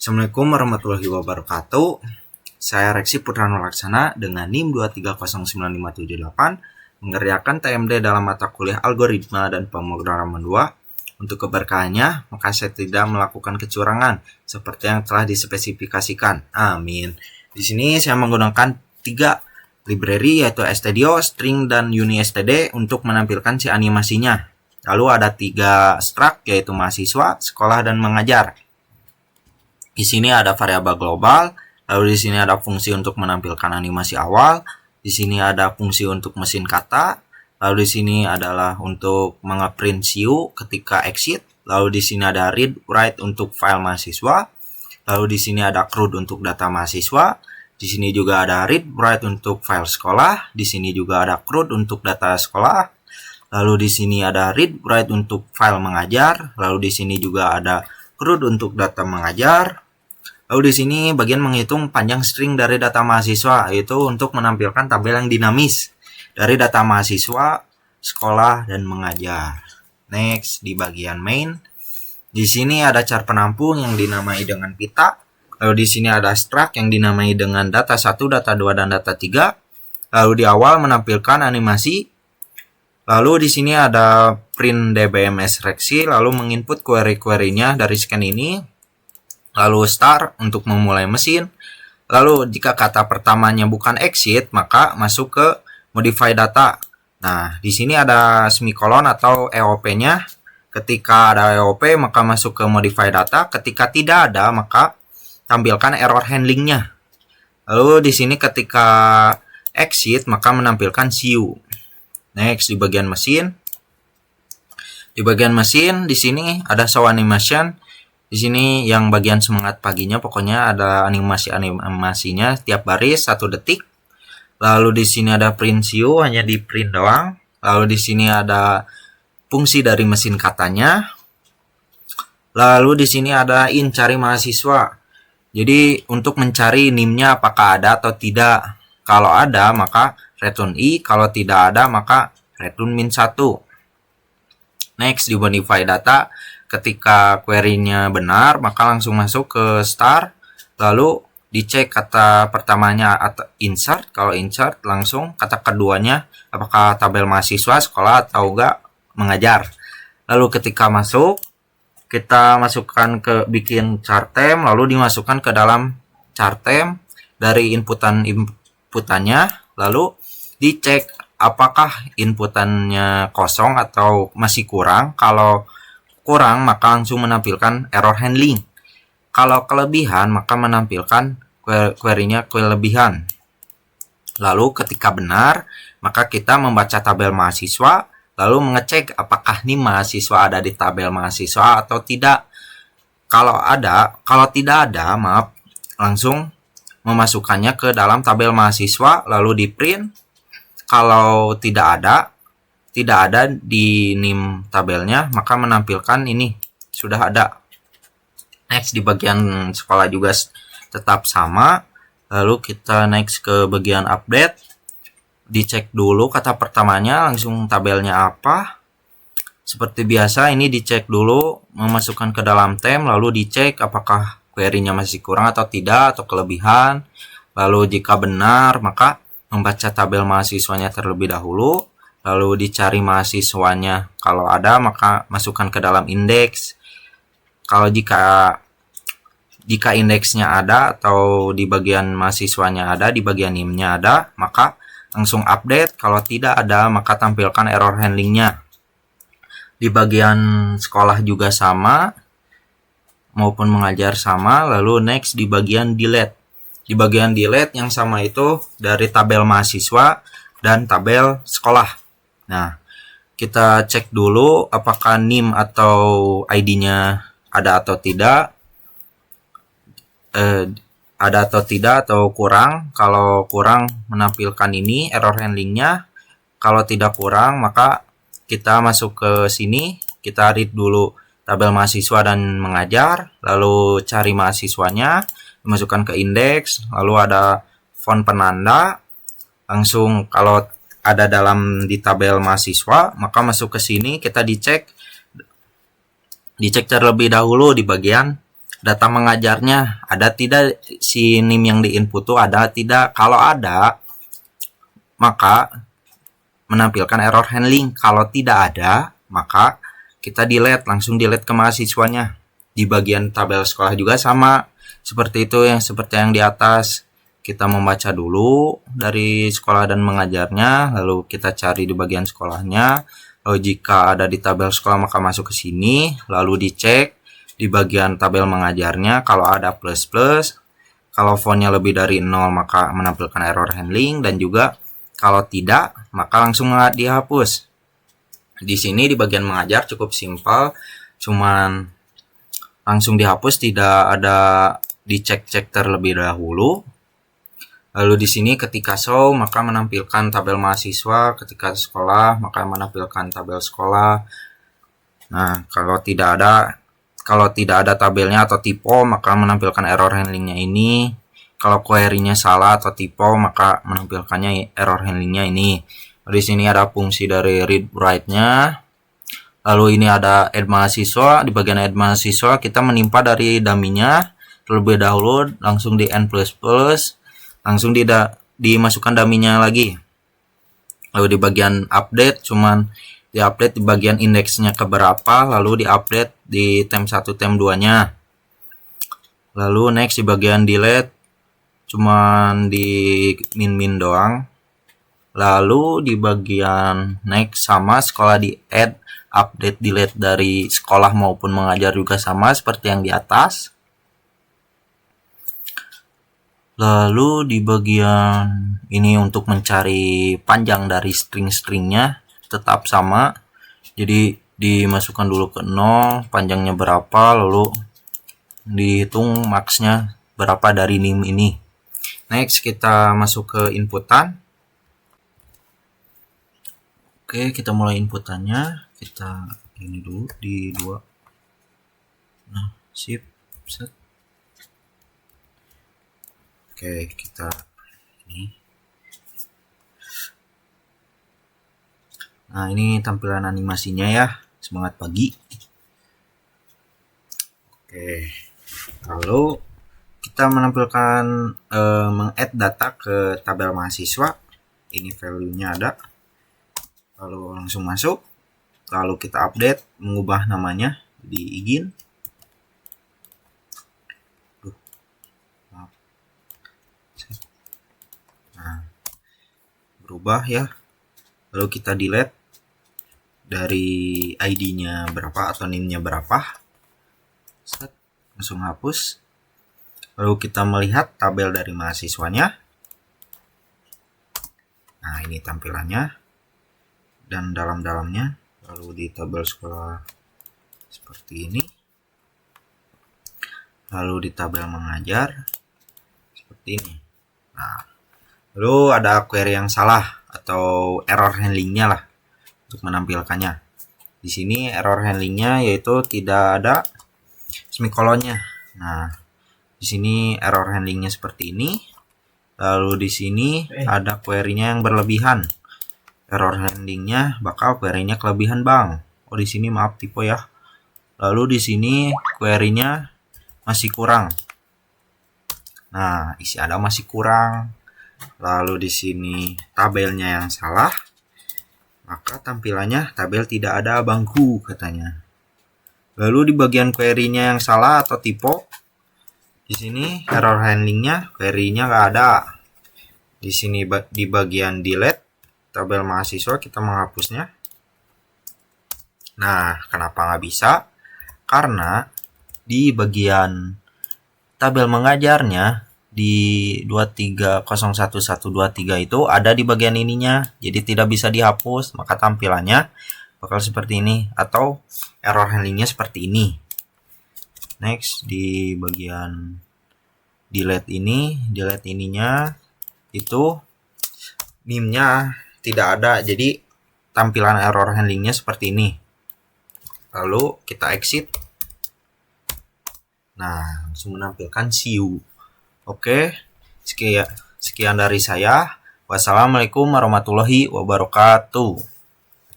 Assalamualaikum warahmatullahi wabarakatuh. Saya Reksi Putra Nolaksana dengan NIM 2309578 mengerjakan TMD dalam mata kuliah Algoritma dan Pemrograman 2. Untuk keberkahannya, maka saya tidak melakukan kecurangan seperti yang telah dispesifikasikan. Amin. Di sini saya menggunakan 3 library yaitu Studio, String, dan UniStd untuk menampilkan si animasinya. Lalu ada 3 struct yaitu mahasiswa, sekolah, dan mengajar. Di sini ada variabel global, lalu di sini ada fungsi untuk menampilkan animasi awal, di sini ada fungsi untuk mesin kata, lalu di sini adalah untuk mengeprint CU ketika exit, lalu di sini ada read write untuk file mahasiswa, lalu di sini ada CRUD untuk data mahasiswa, di sini juga ada read write untuk file sekolah, di sini juga ada CRUD untuk data sekolah, lalu di sini ada read write untuk file mengajar, lalu di sini juga ada CRUD untuk data mengajar. Lalu di sini bagian menghitung panjang string dari data mahasiswa, yaitu untuk menampilkan tabel yang dinamis dari data mahasiswa, sekolah, dan mengajar. Next, di bagian main, di sini ada char penampung yang dinamai dengan pita. Lalu di sini ada struct yang dinamai dengan data 1, data 2, dan data 3. Lalu di awal menampilkan animasi. Lalu di sini ada print dbms reksi, lalu menginput query-query-nya dari scan ini. Lalu start untuk memulai mesin. Lalu jika kata pertamanya bukan exit, maka masuk ke modify data. Nah, di sini ada semikolon atau EOP-nya. Ketika ada EOP, maka masuk ke modify data. Ketika tidak ada, maka tampilkan error handling-nya. Lalu di sini ketika exit, maka menampilkan CU. Next, di bagian mesin. Di bagian mesin, di sini ada show animation. Di sini yang bagian semangat paginya, pokoknya ada animasinya tiap baris 1 detik. Lalu di sini ada print CU, hanya di print doang. Lalu di sini ada fungsi dari mesin katanya. Lalu di sini ada in cari mahasiswa. Jadi untuk mencari NIM-nya apakah ada atau tidak. Kalau ada maka return I, kalau tidak ada maka return -1. Next, di modify data. Ketika query-nya benar, maka langsung masuk ke start. Lalu dicek kata pertamanya atau insert. Kalau insert, langsung kata keduanya apakah tabel mahasiswa, sekolah, atau enggak mengajar. Lalu ketika masuk, kita masukkan ke bikin char tem, lalu dimasukkan ke dalam char tem dari inputannya. Lalu dicek apakah inputannya kosong atau masih kurang. Kalau kurang, maka langsung menampilkan error handling. Kalau kelebihan, maka menampilkan query-nya kelebihan. Lalu ketika benar, maka kita membaca tabel mahasiswa, lalu mengecek apakah NIM mahasiswa ada di tabel mahasiswa atau tidak. Kalau tidak ada, maaf, langsung memasukkannya ke dalam tabel mahasiswa, lalu di print. Kalau tidak ada di NIM tabelnya, maka menampilkan ini sudah ada. Next, di bagian sekolah juga tetap sama. Lalu kita next ke bagian update. Dicek dulu kata pertamanya, langsung tabelnya apa. Seperti biasa, ini dicek dulu, memasukkan ke dalam tem, lalu dicek apakah query-nya masih kurang atau tidak, atau kelebihan. Lalu jika benar, maka membaca tabel mahasiswanya terlebih dahulu. Lalu dicari mahasiswanya, kalau ada maka masukkan ke dalam indeks. Kalau jika indeksnya ada atau di bagian mahasiswanya ada, di bagian NIM-nya ada, maka langsung update. Kalau tidak ada, maka tampilkan error handlingnya. Di bagian sekolah juga sama, maupun mengajar sama. Lalu next di bagian delete. Di bagian delete yang sama itu dari tabel mahasiswa dan tabel sekolah. Nah, kita cek dulu apakah NIM atau ID-nya ada atau tidak. Ada atau tidak atau kurang. Kalau kurang menampilkan ini error handlingnya. Kalau tidak kurang, maka kita masuk ke sini. Kita read dulu tabel mahasiswa dan mengajar. Lalu cari mahasiswanya, masukkan ke indeks. Lalu ada font penanda. Langsung kalau ada di tabel mahasiswa, maka masuk ke sini, kita dicek terlebih dahulu di bagian data mengajarnya ada tidak, si NIM yang di input tuh ada tidak. Kalau ada, maka menampilkan error handling. Kalau tidak ada, maka kita delete, langsung delete ke mahasiswanya. Di bagian tabel sekolah juga sama seperti itu, seperti yang di atas. Kita membaca dulu dari sekolah dan mengajarnya, lalu kita cari di bagian sekolahnya. Lalu jika ada di tabel sekolah maka masuk ke sini, lalu dicek di bagian tabel mengajarnya. Kalau ada plus plus, kalau fontnya lebih dari 0 maka menampilkan error handling, dan juga kalau tidak maka langsung dihapus. Di sini di bagian mengajar cukup simpel, cuman langsung dihapus, tidak ada dicek-cek terlebih dahulu. Lalu di sini ketika show maka menampilkan tabel mahasiswa, ketika sekolah maka menampilkan tabel sekolah. Nah, kalau tidak ada tabelnya atau typo maka menampilkan error handlingnya ini. Kalau query-nya salah atau typo maka menampilkannya error handlingnya ini. Di sini ada fungsi dari read write-nya. Lalu ini ada add mahasiswa. Di bagian add mahasiswa kita menimpa dari dummy-nya terlebih dahulu, langsung di n++. Langsung dimasukkan dummy-nya lagi. Lalu di bagian update cuman di-update di bagian indeksnya keberapa, lalu di-update di tem 1 tem 2-nya. Lalu next di bagian delete cuman di min doang. Lalu di bagian next sama sekolah di add, update, delete dari sekolah maupun mengajar juga sama seperti yang di atas. Lalu di bagian ini untuk mencari panjang dari string-stringnya tetap sama. Jadi dimasukkan dulu ke 0, panjangnya berapa, lalu dihitung max-nya berapa dari NIM ini. Next kita masuk ke inputan. Oke, kita mulai inputannya. Kita ini dulu di 2. Nah, sip, set. Oke, kita ini. Nah, ini tampilan animasinya ya. Semangat pagi. Oke. Lalu kita menampilkan meng-add data ke tabel mahasiswa. Ini value-nya ada. Lalu langsung masuk. Lalu kita update, mengubah namanya di igin. Nah, berubah ya. Lalu kita delete dari ID-nya berapa atau NIM-nya berapa. Set, langsung hapus. Lalu kita melihat tabel dari mahasiswanya. Nah, ini tampilannya. Dan dalam-dalamnya. Lalu di tabel sekolah seperti ini. Lalu di tabel mengajar seperti ini. Nah, lalu ada query yang salah atau error handlingnya lah untuk menampilkannya. Di sini error handlingnya yaitu tidak ada semikolonnya. Nah, di sini error handlingnya seperti ini. Lalu di sini ada query-nya yang berlebihan. Error handlingnya bakal query-nya kelebihan bang. Oh, di sini maaf tipe ya. Lalu di sini query-nya masih kurang. Nah, isi ada masih kurang. Lalu di sini tabelnya yang salah. Maka tampilannya tabel tidak ada bangku katanya. Lalu di bagian query-nya yang salah atau typo. Di sini error handlingnya query-nya nggak ada. Di sini di bagian delete tabel mahasiswa kita menghapusnya. Nah, kenapa nggak bisa? Karena di bagian tabel mengajarnya di 2301123 itu ada di bagian ininya, jadi tidak bisa dihapus, maka tampilannya bakal seperti ini atau error handlingnya seperti ini. Next di bagian delete ininya itu NIM-nya tidak ada, jadi tampilan error handlingnya seperti ini. Lalu kita exit. Nah, langsung menampilkan see you. Oke, sekian dari saya. Wassalamualaikum warahmatullahi wabarakatuh.